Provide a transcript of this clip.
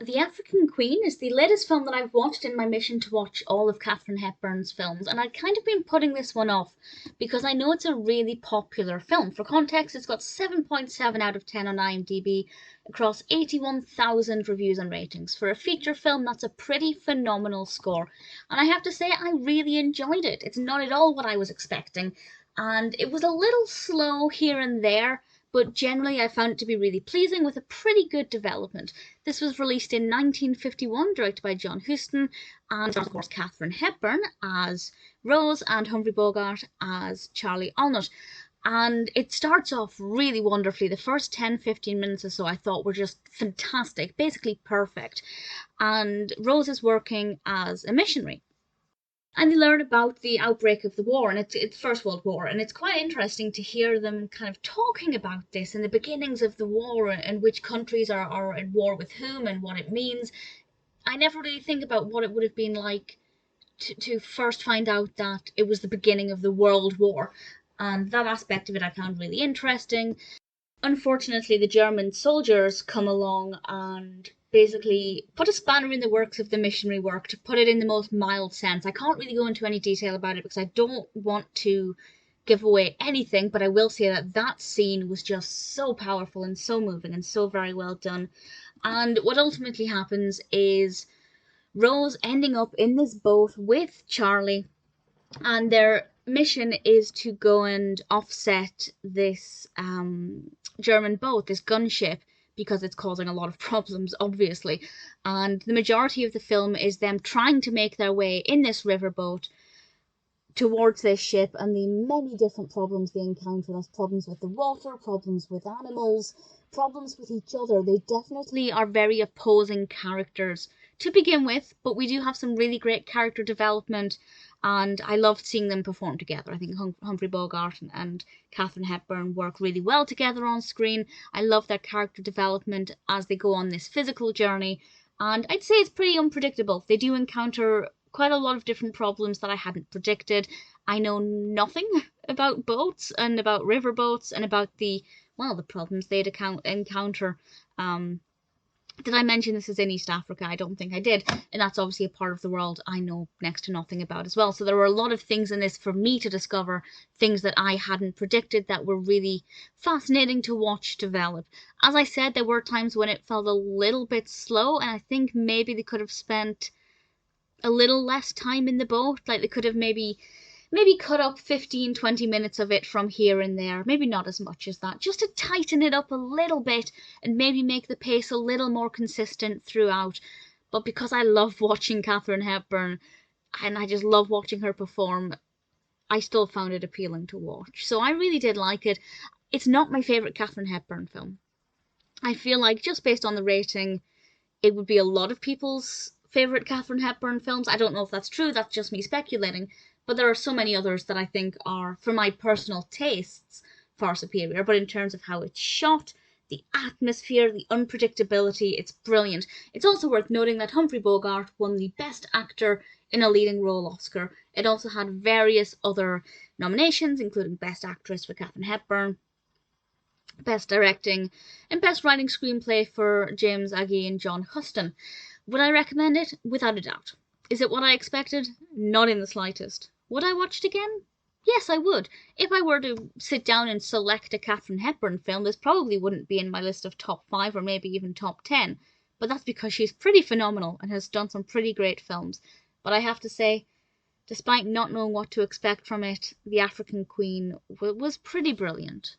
The African Queen is the latest film that I've watched in my mission to watch all of Katharine Hepburn's films, and I'd kind of been putting this one off because I know it's a really popular film. For context, it's got 7.7 out of 10 on IMDb across 81,000 reviews and ratings. For a feature film, that's a pretty phenomenal score, and I have to say I really enjoyed it. It's not at all what I was expecting, and it was a little slow here and there, but generally I found it to be really pleasing with a pretty good development. This was released in 1951, directed by John Huston, and of course Katharine Hepburn as Rose and Humphrey Bogart as Charlie Allnut. And it starts off really wonderfully. The first 10-15 minutes or so I thought were just fantastic, basically perfect. And Rose is working as a missionary, and they learn about the outbreak of the war, and it's First World War, and it's quite interesting to hear them kind of talking about this and the beginnings of the war and which countries are at war with whom and what it means. I never really think about what it would have been like to first find out that it was the beginning of the World War, and that aspect of it I found really interesting. Unfortunately, the German soldiers come along and basically put a spanner in the works of the missionary work, to put it in the most mild sense. I can't really go into any detail about it because I don't want to give away anything, but I will say that that scene was just so powerful and so moving and so very well done. And what ultimately happens is Rose ending up in this boat with Charlie, and their mission is to go and offset this German boat, this gunship, because it's causing a lot of problems, obviously. And the majority of the film is them trying to make their way in this riverboat towards this ship, and the many different problems they encounter. There's problems with the water, problems with animals, problems with each other. They definitely are very opposing characters to begin with, but we do have some really great character development, and I loved seeing them perform together. I think Humphrey Bogart and Katharine Hepburn work really well together on screen. I love their character development as they go on this physical journey, and I'd say it's pretty unpredictable. They do encounter quite a lot of different problems that I hadn't predicted. I know nothing about boats and about river boats and about the problems they'd encounter. Did I mention this is in East Africa? I don't think I did. And that's obviously a part of the world I know next to nothing about as well. So there were a lot of things in this for me to discover, things that I hadn't predicted that were really fascinating to watch develop. As I said, there were times when it felt a little bit slow, and I think maybe they could have spent a little less time in the boat. Like they could have maybe cut up 15-20 minutes of it from here and there, maybe not as much as that, just to tighten it up a little bit and maybe make the pace a little more consistent throughout. But because I love watching Katharine Hepburn and I just love watching her perform, I still found it appealing to watch. So I really did like it. It's not my favourite Katharine Hepburn film. I feel like just based on the rating, it would be a lot of people's favourite Katharine Hepburn films. I don't know if that's true, that's just me speculating. But there are so many others that I think are, for my personal tastes, far superior. But in terms of how it's shot, the atmosphere, the unpredictability, it's brilliant. It's also worth noting that Humphrey Bogart won the Best Actor in a Leading Role Oscar. It also had various other nominations, including Best Actress for Katharine Hepburn, Best Directing, and Best Writing Screenplay for James Agee and John Huston. Would I recommend it? Without a doubt. Is it what I expected? Not in the slightest. Would I watch it again? Yes, I would. If I were to sit down and select a Katharine Hepburn film, this probably wouldn't be in my list of top 5 or maybe even top 10. But that's because she's pretty phenomenal and has done some pretty great films. But I have to say, despite not knowing what to expect from it, The African Queen was pretty brilliant.